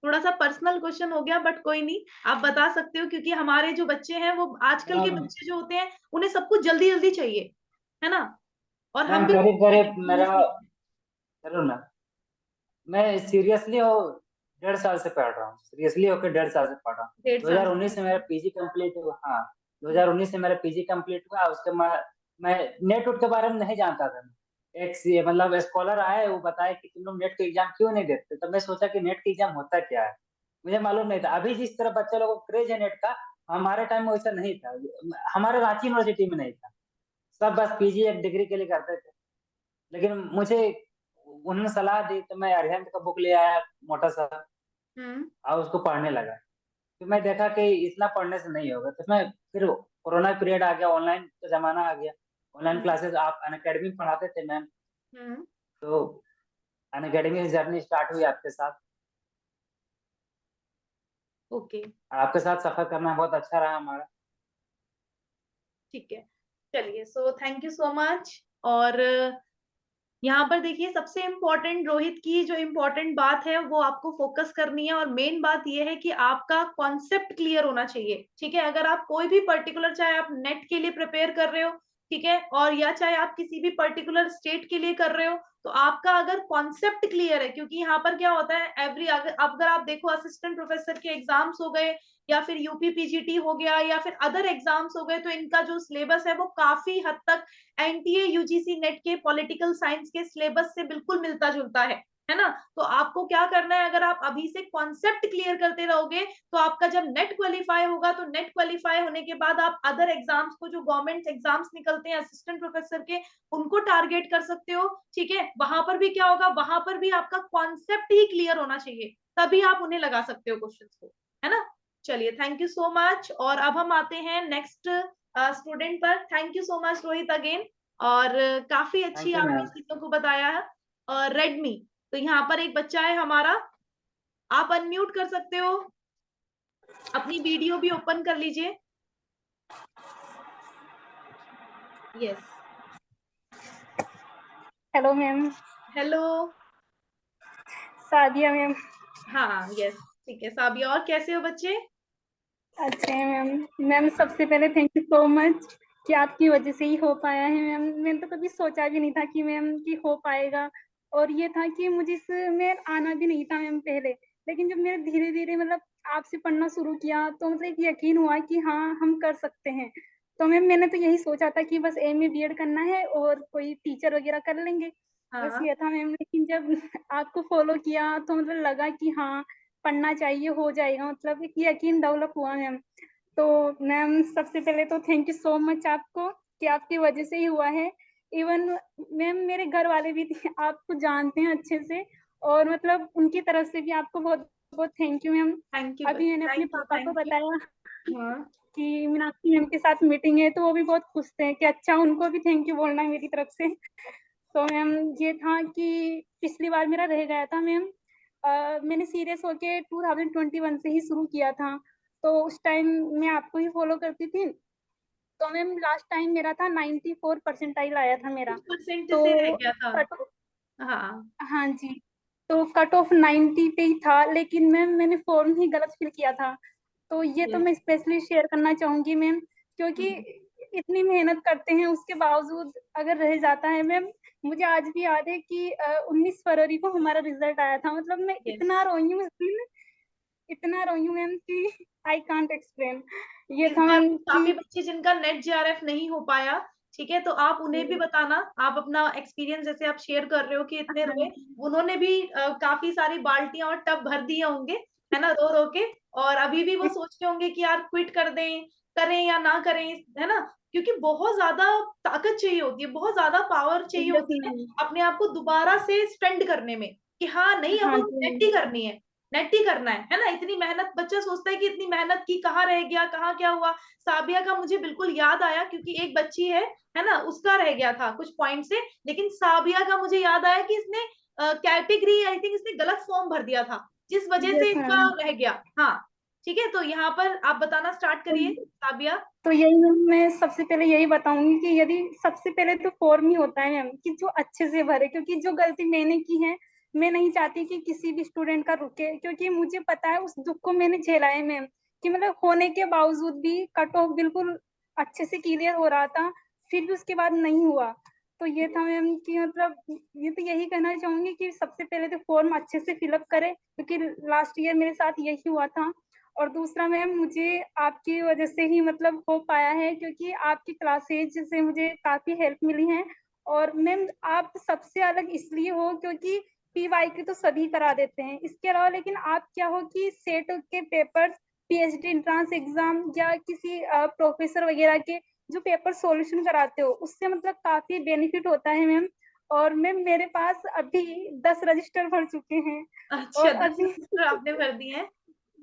थोड़ा सा पर्सनल क्वेश्चन हो गया, बट कोई नहीं, आप बता सकते हो, क्योंकि हमारे जो बच्चे हैं, वो आजकल के मैम बच्चे जो होते हैं, उन्हें सब कुछ जल्दी जल्दी चाहिए, है ना? और हम मैम भी करीब करीब जल्दी मेरा, सीखते हैं। जरूर मैम, मैं सीरियसली हो 1.5 साल से पढ़ रहा हूँ, सीरियसली होकर 1.5 साल से पढ़ रहा हूँ। 1.5 साल 2019 में मेरा से। पीजी कंप्लीट हुआ, हाँ हम्म, 2019 में मेरा पीजी कंप्लीट हुआ। उसके बाद मैं नेट उट के बारे में नहीं जानता था। मतलब स्कॉलर आए, वो बताए कि तुम लोग नेट के एग्जाम क्यों नहीं देते, तो मैं सोचा कि नेट के एग्जाम होता क्या है, मुझे मालूम नहीं था। अभी जिस तरह बच्चे लोगों को क्रेज है नेट का, हमारे टाइम में वैसा नहीं था, हमारे रांची यूनिवर्सिटी में नहीं था। सब बस पीजी एक डिग्री के लिए करते थे। लेकिन मुझे उन्होंने सलाह दी तो मैं अरिहंत का बुक ले आया, मोटा सा, हम्म, और उसको पढ़ने लगा। फिर मैं देखा कि इतना पढ़ने से नहीं होगा, तो मैं फिर कोरोना पीरियड आ गया, ऑनलाइन का जमाना आ गया, ऑनलाइन हम्म, क्लासेस आप अनअकैडमी में पढ़ाते थे मैम, हम्म, तो अनअकैडमी जर्नी स्टार्ट हुई आपके साथ। ओके, आपके साथ सफर करना बहुत अच्छा रहा हमारा। ठीक है, चलिए, so thank you so much. और यहाँ पर देखिए, सबसे इम्पोर्टेंट रोहित की जो इम्पोर्टेंट बात है, वो आपको फोकस करनी है, और मेन बात ये है कि आपका कॉन्सेप्ट क्लियर होना चाहिए। ठीक है, अगर आप कोई भी पर्टिकुलर, चाहे आप नेट के लिए प्रिपेयर कर रहे हो, ठीक है, और या चाहे आप किसी भी पर्टिकुलर स्टेट के लिए कर रहे हो, तो आपका अगर कॉन्सेप्ट क्लियर है, क्योंकि यहाँ पर क्या होता है, अगर आप देखो, असिस्टेंट प्रोफेसर के एग्जाम्स हो गए, या फिर यूपी पीजीटी हो गया या फिर अदर एग्जाम्स हो गए, तो इनका जो सिलेबस है वो काफी हद तक एनटीए यूजीसी नेट के पॉलिटिकल साइंस के सिलेबस से बिल्कुल मिलता जुलता है ना। तो आपको क्या करना है, अगर आप अभी से कॉन्सेप्ट क्लियर करते रहोगे तो आपका जब नेट क्वालिफाई होगा, तो नेट क्वालिफाई होने के बाद आप अदर एग्जाम्स को, जो गवर्नमेंट एग्जाम्स निकलते हैं असिस्टेंट प्रोफेसर के, उनको टारगेट कर सकते हो। ठीक है, वहां पर भी क्या होगा, वहां पर भी आपका कॉन्सेप्ट ही क्लियर होना चाहिए, तभी आप उन्हें लगा सकते हो क्वेश्चंस को, है ना। चलिए, थैंक यू सो मच। और अब हम आते हैं नेक्स्ट स्टूडेंट पर। Thank you so much Rohit again, और काफी अच्छी Thank you, आपने ma'am. चीजों को बताया है। और रेडमी, तो यहाँ पर एक बच्चा है हमारा, आप अनम्यूट कर सकते हो, अपनी वीडियो भी ओपन कर लीजिए। Yes, hello ma'am. Hello. Sadia ma'am. हाँ, यस, ठीक है साबिया। और कैसे हो बच्चे? अच्छे हैं मैम। मैम सबसे पहले थैंक यू सो मच कि आपकी वजह से ही हो पाया है मैम। मैंने तो कभी सोचा भी नहीं था कि मैम कि हो पाएगा, और ये था कि मुझे इसमें आना भी नहीं था मैम पहले, लेकिन जब मैंने धीरे धीरे मतलब आपसे पढ़ना शुरू किया तो मतलब एक यकीन हुआ कि हाँ हम कर सकते हैं। तो मैम मैंने तो यही सोचा था कि बस एम ए बीएड करना है और कोई टीचर वगैरह कर लेंगे, बस हाँ, ये था मैम। लेकिन जब आपको फॉलो किया तो मतलब लगा कि हाँ पढ़ना चाहिए, हो जाएगा, मतलब एक यकीन डेवलप हुआ मैम। तो मैम सबसे पहले तो थैंक यू सो मच आपको कि आपकी वजह से ही हुआ है। इवन मैम मेरे घर वाले भी आपको जानते हैं अच्छे से, और मतलब उनकी तरफ से भी आपको बहुत बहुत thank you ma'am. Thank you अभी मैंने अपने थैंक यू पापा को थैंक यू। बताया हाँ, कि मीनाक्षी मैम के साथ मीटिंग है, तो वो भी बहुत खुश थे कि अच्छा उनको भी थैंक यू बोलना है मेरी तरफ से। तो मैम ये था कि पिछली बार मेरा रह गया था मैम। मैंने सीरियस होके 2021 से ही शुरू किया था, तो उस टाइम मैं आपको ही फॉलो करती थी। तो मैम लास्ट टाइम मेरा था 94 परसेंटाइल आया था मेरा। 6% तो से रह गया था। कट हाँ, हाँ जी, तो कट ऑफ 90 पे ही था, लेकिन मैम मैंने फॉर्म ही गलत फिल किया था। तो ये तो यस। मैं स्पेशली शेयर करना चाहूंगी मैम, क्योंकि इतनी मेहनत करते हैं उसके बावजूद अगर रह जाता है मैम। मुझे आज भी याद है कि 19 फरवरी को हमारा रिजल्ट आया था, मतलब मैं यस, इतना रोई हूँ उस दिन, इतना रोई हूँ मैम कि आई कांट एक्सप्लेन। ये इस था बार मैम काफी कि बच्चे जिनका नेट जेआरएफ नहीं हो पाया, ठीक है, तो आप उन्हें भी बताना, आप अपना एक्सपीरियंस जैसे आप शेयर कर रहे हो कि इतने हाँ रोए, जी, उन्होंने भी काफी सारी बाल्टियां और टब भर दिए होंगे, है ना, रो रो के। और अभी भी वो सोचते होंगे कि यार क्विट कर दें, करें या ना करें, है ना, क्योंकि बहुत ज्यादा ताकत चाहिए होती है, बहुत ज्यादा पावर चाहिए यस होती है मैम। अपने आप को दोबारा से स्पेंड करने में, कि हाँ नहीं अब हाँ हम जी नेट ही करनी है, नेट ही करना है ना। इतनी मेहनत, बच्चा सोचता है कि इतनी मेहनत की, कहाँ रह गया, कहाँ क्या हुआ। साबिया का मुझे बिल्कुल याद आया, क्योंकि एक बच्ची है ना, उसका रह गया था कुछ पॉइंट से, लेकिन साबिया का मुझे याद आया कि इसने कैटेगरी, आई थिंक इसने गलत फॉर्म भर दिया था, जिस वजह से यस इसका मैम। रह गया। हाँ, ठीक है, तो यहाँ पर आप बताना स्टार्ट करिए साबिया। तो यही मैम मैं सबसे पहले यही बताऊंगी कि यदि सबसे पहले तो फॉर्म ही होता है मैम कि जो अच्छे से भरे, क्योंकि जो गलती मैंने की है मैं नहीं चाहती कि किसी भी स्टूडेंट का रुके, क्योंकि मुझे पता है उस दुख को मैंने झेला है मैम, कि मतलब होने के बावजूद भी कट ऑफ बिल्कुल अच्छे से क्लियर हो रहा था, फिर भी उसके बाद नहीं हुआ। तो ये था मैम कि मतलब ये तो यही कहना चाहूंगी कि सबसे पहले तो फॉर्म अच्छे से फिलअप करे, क्योंकि लास्ट ईयर मेरे साथ यही हुआ था। और दूसरा मैम मुझे आपकी वजह से ही मतलब हो पाया है, क्योंकि आपकी क्लासेज से मुझे काफी हेल्प मिली है। और मैम आप सबसे अलग इसलिए हो क्योंकि पीवाई के तो सभी करा देते हैं, इसके अलावा लेकिन आप क्या हो कि सेट के पेपर्स, पीएचडी एंट्रेंस एग्जाम या किसी प्रोफेसर वगैरह के जो पेपर सॉल्यूशन कराते हो, उससे मतलब काफी बेनिफिट होता है मैम। और मैम मेरे पास अभी 10 रजिस्टर भर चुके हैं, अच्छा, और 10 अभी रजिस्टर आपने भर दिए हैं?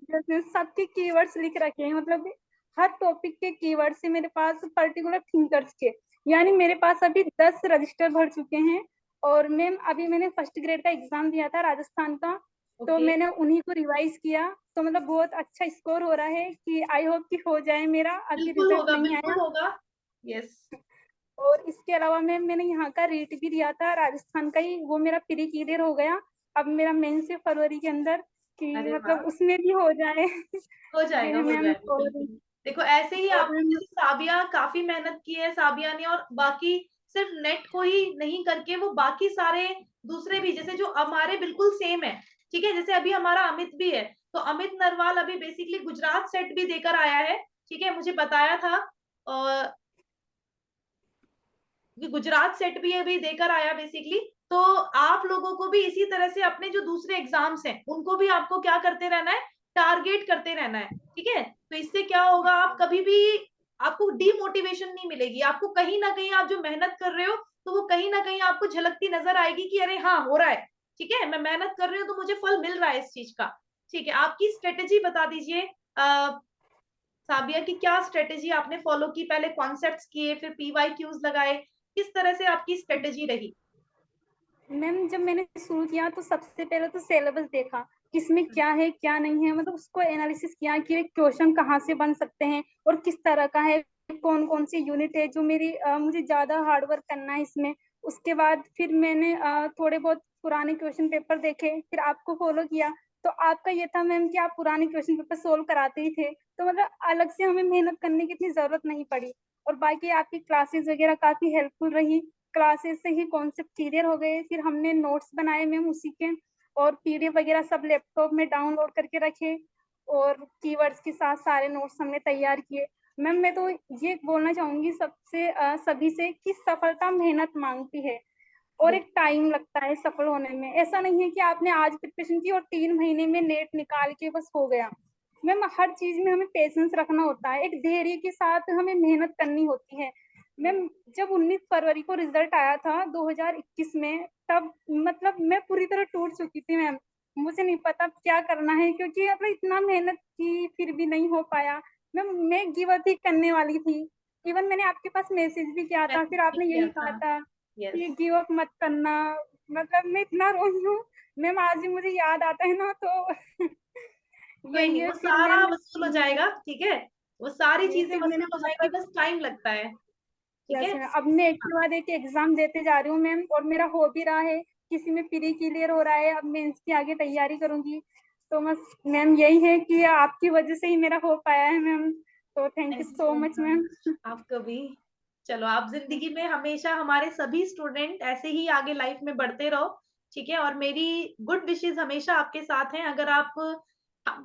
जैसे सबके कीवर्ड्स लिख रखे हैं, मतलब हर टॉपिक के कीवर्ड्स है मेरे पास, पर्टिकुलर थिंकर्स के, यानी मेरे पास अभी 10 रजिस्टर भर चुके हैं। और मैम अभी मैंने फर्स्ट ग्रेड का एग्जाम दिया था राजस्थान का, तो ओके, मैंने उन्हीं को रिवाइज किया, तो मतलब बहुत अच्छा स्कोर हो रहा है कि आई होप कि हो जाए मेरा, अभी बिल्कुल रिजल्ट होगा, नहीं बिल्कुल आया। होगा। यस। और इसके अलावा मैंने यहाँ का रीट भी दिया था राजस्थान का ही, वो मेरा प्री क्लियर हो गया। अब मेरा मेन से फरवरी के अंदर कि अरे मतलब वाह, उसमें भी हो जाए। हो ये जाएगा है हो मैम। जाएगा बिल्कुल। देखो, ऐसे ही और आपने, जैसे साबिया काफी मेहनत की है साबिया ने, और बाकी सिर्फ नेट को ही नहीं करके वो बाकी सारे दूसरे भी, जैसे जो हमारे बिल्कुल सेम है, ठीक है, जैसे अभी हमारा अमित भी है, तो अमित नरवाल अभी बेसिकली गुजरात सेट भी देकर आया है, ठीक है, मुझे बताया था, और गुजरात सेट भी अभी देकर आया बेसिकली। तो आप लोगों को भी इसी तरह से अपने जो दूसरे एग्जाम्स हैं उनको भी आपको क्या करते रहना है, टारगेट करते रहना है, ठीक है। तो इससे क्या होगा, आप कभी भी, आपको डीमोटिवेशन नहीं मिलेगी, आपको कहीं ना कहीं आप जो मेहनत कर रहे हो तो वो कहीं ना कहीं आपको झलकती नजर आएगी कि अरे हाँ हो रहा है, ठीक है, मैं मेहनत कर रही हूँ तो मुझे फल मिल रहा है इस चीज का। ठीक है, आपकी स्ट्रेटेजी बता दीजिए साबिया की, क्या स्ट्रेटेजी आपने फॉलो की, पहले कॉन्सेप्ट्स किए फिर PYQs लगाए, किस तरह से आपकी स्ट्रेटेजी रही? मैम जब मैंने शुरू किया तो सबसे पहले तो सिलेबस देखा, किसमें क्या है क्या नहीं है, मतलब उसको एनालिसिस किया कि क्वेश्चन कहाँ से बन सकते हैं और किस तरह का है, कौन कौन सी यूनिट है जो मेरी मुझे ज्यादा हार्ड वर्क करना है इसमें। उसके बाद फिर मैंने थोड़े बहुत पुराने क्वेश्चन पेपर देखे, फिर आपको फॉलो किया। तो आपका ये था मैम कि आप पुराने क्वेश्चन पेपर सोल्व कराते ही थे, तो मतलब अलग से हमें मेहनत करने की इतनी जरूरत नहीं पड़ी। और बाकी आपकी क्लासेस वगैरह काफी हेल्पफुल रही, क्लासेस से ही कॉन्सेप्ट क्लियर हो गए। फिर हमने नोट्स बनाए मैम उसी के, और PDF वगैरह सब लैपटॉप में डाउनलोड करके रखे, और कीवर्ड्स के साथ सारे नोट्स हमने तैयार किए। मैम मैं तो ये बोलना चाहूंगी सभी से कि सफलता मेहनत मांगती है और एक टाइम लगता है सफल होने में। ऐसा नहीं है कि आपने आज प्रिपरेशन की और 3 महीने में नेट निकाल के बस हो गया। मैम हर चीज में हमें पेशेंस रखना होता है, एक धैर्य के साथ हमें मेहनत करनी होती है। मैम जब 19 फरवरी को रिजल्ट आया था 2021 में, तब मतलब मैं पूरी तरह टूट चुकी थी मैम, मुझे नहीं पता क्या करना है, क्योंकि मतलब इतना मेहनत की फिर भी नहीं हो पाया। मैम मैं गिव अप ही करने वाली थी, इवन मैंने आपके पास मैसेज भी किया था, फिर मैसेज भी आपने किया यही कहा था, था यस। कि गिव अप मत करना। मतलब मैं इतना रोई हूँ मैम, आज भी मुझे याद आता है ना तो कोई यही नहीं, है। वो फिर सारा मैम वसूल हो जाएगा, ठीक है, वो सारी ये चीजें फिर मैंने वसूल हो जाएगी, बस टाइम लगता है, ठीक है। जैसे अब मैं एक के बाद एक एग्जाम देते जा रही हूँ मैम, और मेरा हो भी रहा है, किसी में प्री क्लियर हो रहा है, अब मैं इसकी आगे तैयारी करूंगी। तो बस मैम यही है कि आपकी वजह से ही मेरा हो पाया है मैम, तो thank you thank you so so much ma'am. Much, आपका भी। चलो, आप जिंदगी में हमेशा हमारे सभी स्टूडेंट ऐसे ही आगे लाइफ में बढ़ते रहो, ठीक है, और मेरी गुड विशेस हमेशा आपके साथ हैं। अगर आप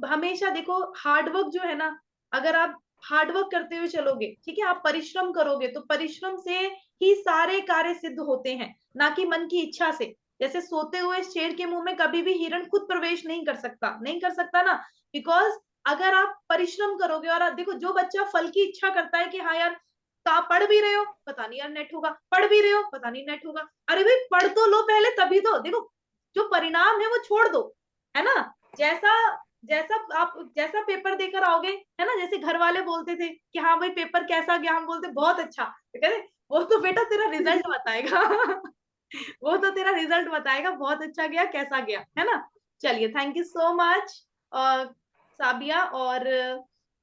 हमेशा देखो, हार्डवर्क जो है ना, अगर आप हार्डवर्क करते हुए चलोगे, ठीक है, आप परिश्रम करोगे, तो परिश्रम से ही सारे कार्य सिद्ध होते हैं, ना कि मन की इच्छा से। जैसे सोते हुए शेर के मुंह में कभी भी हिरण खुद प्रवेश नहीं कर सकता, नहीं कर सकता ना, बिकॉज अगर आप परिश्रम करोगे, और देखो जो बच्चा फल की इच्छा करता है कि हाँ यार, आप पढ़ भी रहे हो, पता नहीं यार नेट होगा, पढ़ भी रहे हो, पता नहीं नेट होगा, अरे भाई पढ़ तो लो पहले, तभी तो देखो, जो परिणाम है वो छोड़ दो, है ना। जैसा जैसा आप जैसा पेपर देकर आओगे, है ना, जैसे घर वाले बोलते थे कि हाँ भाई पेपर कैसा गया, हम बोलते बहुत अच्छा, तो कहते वो तो बेटा तेरा रिजल्ट बताएगा वो तो तेरा रिजल्ट बताएगा, बहुत अच्छा गया कैसा गया, है ना। चलिए, थैंक यू सो मच साबिया, और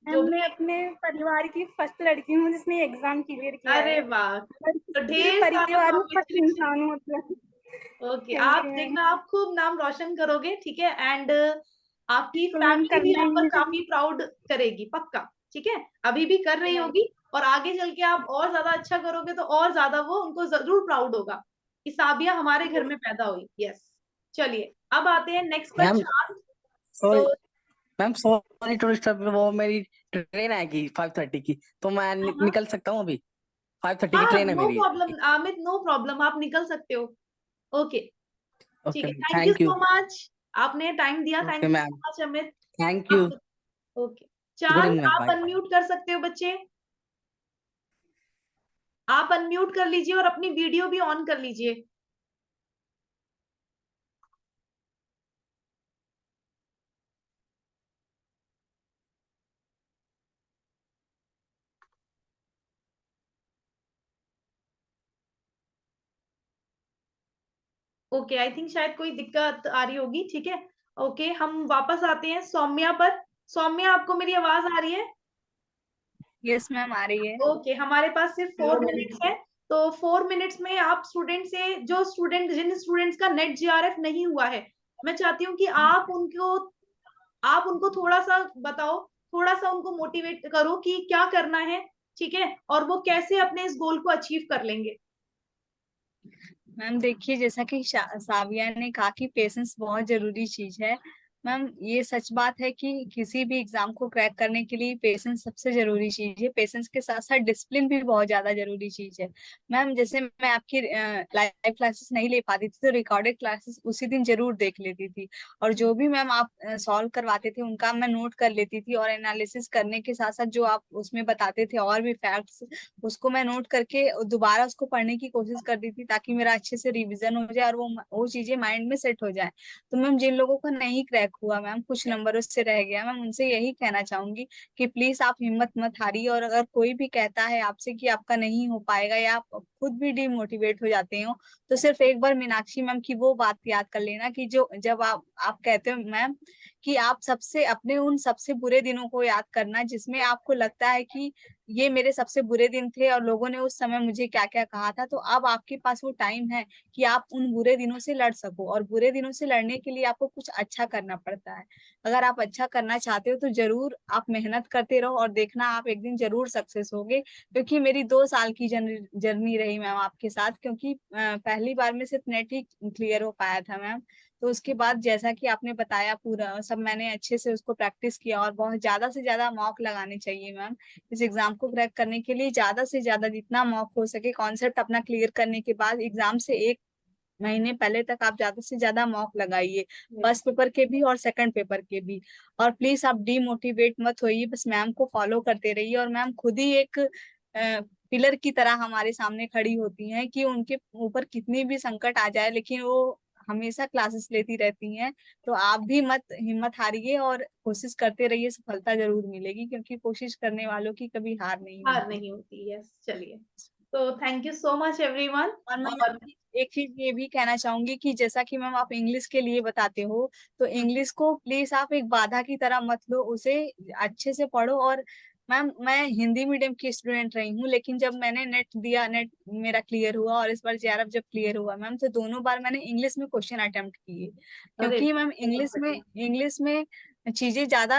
मैम जो मैं भी, अपने परिवार की फर्स्ट लड़की हूँ जिसने एग्जाम क्लियर किया अरे है, वाह, मैं तो पूरे ढेर सारा परिवार में फर्स्ट कॉन्ग्रेचुलेशन। इंसान हूँ मतलब। ओके, थैंक आप यू मैम। देखना, आप खूब नाम रोशन करोगे, ठीक है, एंड आपकी तो मैम फैमिली भी करना आप ही पर है। काफी प्राउड करेगी, पक्का, ठीक है, अभी भी कर रही मैम होगी, और आगे चल के आप और ज्यादा अच्छा करोगे तो और ज्यादा वो उनको जरूर प्राउड होगा कि साबिया हमारे घर में पैदा हुई। यस, चलिए अब आते हैं नेक्स्ट पर, मैम चांद। सॉरी, तो मैम सॉरी टू डिस्टर्ब, वो मेरी ट्रेन आएगी 5:30 की, तो मैं हाँ हाँ निकल सकता हूँ अभी? 5:30 की हाँ, ट्रेन है नो मेरी। प्रॉब्लम अमित, नो प्रॉब्लम, आप निकल सकते हो। ओके, ठीक ओके है, ma'am, thank you thank you. So much, आपने टाइम दिया, okay thank you ma'am, so much Amit. Thank you. आप, ओके, गुड चांद इवनिंग मैम, आप बाय। अनम्यूट कर सकते हो बच्चे, आप अनम्यूट कर लीजिए और अपनी वीडियो भी ऑन कर लीजिए। ओके, आई थिंक शायद कोई दिक्कत आ रही होगी, ठीक है। ओके, हम वापस आते हैं सौम्या पर। सौम्या, आपको मेरी आवाज आ रही है? यस मैम, आ रही है। ओके, हमारे पास सिर्फ 4 मिनट्स है, तो 4 मिनट्स में आप स्टूडेंट से, जो स्टूडेंट, जिन स्टूडेंट्स का नेट GRF नहीं हुआ है, मैं चाहती हूँ कि आप उनको थोड़ा सा बताओ, थोड़ा सा उनको मोटिवेट करो कि क्या करना है, ठीक है, और वो कैसे अपने इस गोल को अचीव कर लेंगे। मैम देखिए, जैसा कि साविया ने कहा कि पेशेंस बहुत जरूरी चीज है, मैम ये सच बात है कि किसी भी एग्जाम को क्रैक करने के लिए पेशेंस सबसे जरूरी चीज है। पेशेंस के साथ साथ डिसिप्लिन भी बहुत ज्यादा जरूरी चीज है। मैम जैसे मैं आपकी लाइव क्लासेस नहीं ले पाती थी तो रिकॉर्डेड क्लासेस उसी दिन जरूर देख लेती थी, और जो भी मैम आप सॉल्व करवाते थे उनका मैं नोट कर लेती थी, और एनालिसिस करने के साथ साथ जो आप उसमें बताते थे और भी फैक्ट्स, उसको मैं नोट करके दोबारा उसको पढ़ने की कोशिश करती थी ताकि मेरा अच्छे से रिविजन हो जाए और वो चीजें माइंड में सेट हो जाए। तो मैम जिन लोगों को नहीं क्रैक हुआ, मैम कुछ नंबरों से रह गया, मैम उनसे यही कहना चाहूंगी कि प्लीज आप हिम्मत मत हारिए, और अगर कोई भी कहता है आपसे कि आपका नहीं हो पाएगा या आप खुद भी डिमोटिवेट हो जाते हो, तो सिर्फ एक बार मीनाक्षी मैम की वो बात याद कर लेना कि जो जब आप कहते हो मैम कि आप सबसे अपने उन सबसे बुरे दिनों को याद करना जिसमें आपको लगता है कि ये मेरे सबसे बुरे दिन थे और लोगों ने उस समय मुझे क्या क्या कहा था। तो अब आपके पास वो टाइम है कि आप उन बुरे दिनों से लड़ सको, और बुरे दिनों से लड़ने के लिए आपको कुछ अच्छा करना पड़ता है। अगर आप अच्छा करना चाहते हो तो जरूर आप मेहनत करते रहो, और देखना आप एक दिन जरूर सक्सेस होगे। क्योंकि मेरी 2 साल की जर्नी रही मैम आपके साथ, क्योंकि पहली बार में सिर्फ नेट ही क्लियर हो पाया था मैम। तो उसके बाद जैसा कि आपने बताया पूरा सब मैंने अच्छे से उसको प्रैक्टिस किया, और बहुत ज्यादा से ज्यादा मॉक लगाने चाहिए मैम इस एग्जाम को क्रैक करने के लिए। ज्यादा से ज्यादा जितना मॉक हो सके, कॉन्सेप्ट अपना क्लियर करने के बाद एग्जाम से 1 महीने पहले तक आप ज्यादा से ज्यादा मॉक लगाइए, फर्स्ट पेपर के भी और सेकंड पेपर के भी। और प्लीज आप डीमोटिवेट मत होइए, बस मैम को फॉलो करते रहिए, और मैम खुद ही एक पिलर की तरह हमारे सामने खड़ी होती हैं कि उनके ऊपर कितनी भी संकट आ जाए लेकिन वो हमेशा क्लासेस लेती रहती हैं। तो आप भी मत हिम्मत हारिए और कोशिश करते रहिए, सफलता जरूर मिलेगी, क्योंकि कोशिश करने वालों की कभी हार नहीं हार होती। नहीं होती। यस, चलिए। तो thank you so much everyone. और मैं और एक चीज ये भी कहना चाहूंगी कि जैसा कि मैम आप इंग्लिश के लिए बताते हो, तो इंग्लिश को प्लीज आप एक बाधा की तरह मत लो, उसे अच्छे से पढ़ो। और मैम मैं हिंदी मीडियम की स्टूडेंट रही हूँ, लेकिन जब मैंने नेट दिया, नेट मेरा क्लियर हुआ और इस बार जेआरएफ जब क्लियर हुआ मैम, तो दोनों बार मैंने इंग्लिश में क्वेश्चन अटेम्प्ट किए। अरे क्योंकि मैम बहुत बढ़िया। इंग्लिश में चीजें ज्यादा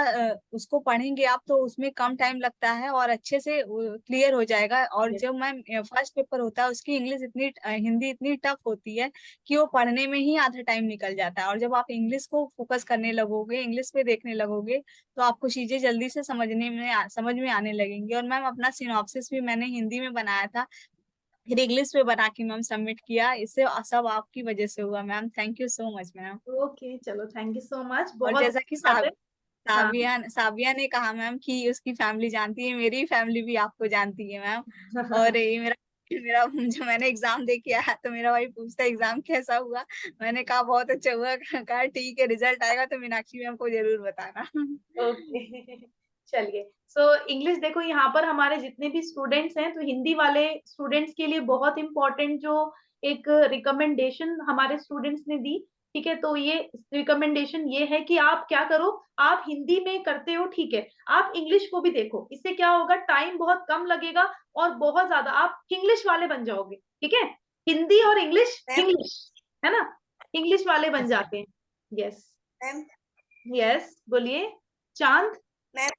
उसको पढ़ेंगे आप तो उसमें कम टाइम लगता है और अच्छे से क्लियर हो जाएगा। और Yes. जब मैम फर्स्ट पेपर होता है उसकी इंग्लिश इतनी हिंदी इतनी टफ होती है कि वो पढ़ने में ही आधा टाइम निकल जाता है। और जब आप इंग्लिश को फोकस करने लगोगे, इंग्लिश पे देखने लगोगे, तो आपको चीजें जल्दी से समझ में आने लगेंगी। और मैम अपना सिनॉप्सिस भी मैंने हिंदी में बनाया था, फिर इंग्लिश में बना के मैम सबमिट किया। इससे सब आपकी वजह से हुआ ma'am. Thank you so much ma'am. Okay, चलो, थैंक यू सो मच, और बहुत जैसा कि अच्छी बात है। हाँ। साबिया ने कहा मैम कि उसकी फैमिली जानती है, मेरी फैमिली भी आपको जानती है मैम। और ये मेरा मेरा जो मैंने एग्जाम दे के आया तो मेरा भाई पूछता एग्जाम कैसा हुआ, मैंने कहा बहुत अच्छा हुआ। कहा ठीक है, रिजल्ट आएगा तो मीनाक्षी मैम को जरूर बताना। ओके। चलिए। सो इंग्लिश देखो, यहाँ पर हमारे जितने भी स्टूडेंट्स हैं, तो हिंदी वाले स्टूडेंट्स के लिए बहुत इंपॉर्टेंट जो एक रिकमेंडेशन हमारे स्टूडेंट्स ने दी, ठीक है। तो ये रिकमेंडेशन ये है कि आप क्या करो, आप हिंदी में करते हो, ठीक है, आप इंग्लिश को भी देखो। इससे क्या होगा, टाइम बहुत कम लगेगा और बहुत ज्यादा आप इंग्लिश वाले बन जाओगे, ठीक है। हिंदी और इंग्लिश, मैम इंग्लिश, है ना, इंग्लिश वाले बन Yes, जाते हैं। यस। मैम यस, बोलिए चांद। मैम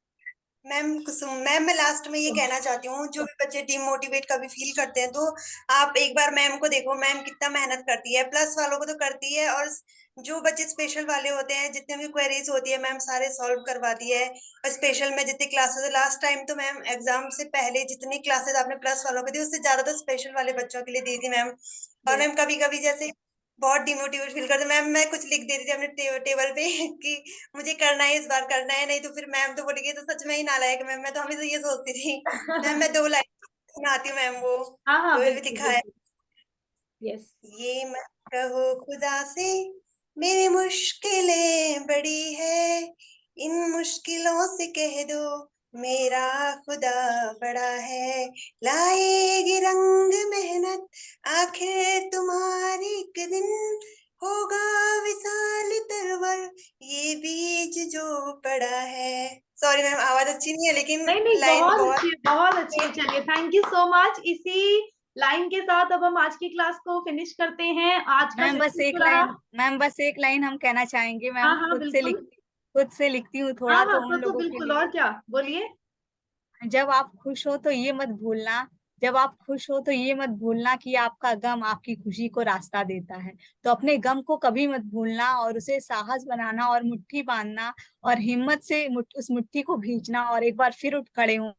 मैम कुसुम मैम, मैं लास्ट में ये कहना चाहती हूँ, जो भी बच्चे डिमोटिवेट कभी फील करते हैं तो आप एक बार मैम को देखो, मैम कितना मेहनत करती है, प्लस वालों को तो करती है, और जो बच्चे स्पेशल वाले होते हैं, जितने भी क्वेरीज होती है मैम सारे सॉल्व करवाती है। और स्पेशल में जितनी क्लासेस, लास्ट टाइम तो मैम एग्जाम से पहले जितनी क्लासेस आपने प्लस वालों को दी उससे ज्यादा तो स्पेशल वाले बच्चों के लिए दी थी मैम। और मैम कभी कभी जैसे बहुत डिमोटिवेट फील करते मैम, मैं कुछ लिख देती थी अपने टेबल पे कि मुझे करना है, इस बार करना है, नहीं तो फिर मैम तो बोलेगी तो सच में ही नालायक मैम। मैं तो हमेशा ये सोचती थी मैम, मैं 2 लाइन सुनाती हूँ मैम, वो हाँ हाँ, वो भी बिल्कुल दिखाया। बिल्कुल। यस। ये मत कहो खुदा से मेरी मुश्किलें बड़ी है, इन मुश्किलों से कह दो मेरा खुदा बड़ा है। लाएगी रंग मेहनत आखिर तुम्हारी एक दिन, होगा विशाल तरवर ये बीज जो पड़ा है। सॉरी मैम, आवाज अच्छी नहीं है लेकिन नहीं नहीं, लाइन बहुत बहुत। अच्छी है, बहुत अच्छी है। चलिए, थैंक यू सो मच। इसी लाइन के साथ अब हम आज की क्लास को फिनिश करते हैं। आज का सेशन जो रहा। मैम बस एक लाइन हम कहना चाहेंगे हाँ मैम, हाँ, बिल्कुल। खुद से लिखती हूँ हाँ थोड़ा हाँ, तो उन तो लोगों के बिल्कुल, लिए। और क्या, बोलिए। जब आप खुश हो तो ये मत भूलना, जब आप खुश हो तो ये मत भूलना कि आपका गम आपकी खुशी को रास्ता देता है। तो अपने गम को कभी मत भूलना और उसे साहस बनाना और मुट्ठी बांधना और हिम्मत से उस मुट्ठी को भींचना और एक बार फिर उठ खड़े हो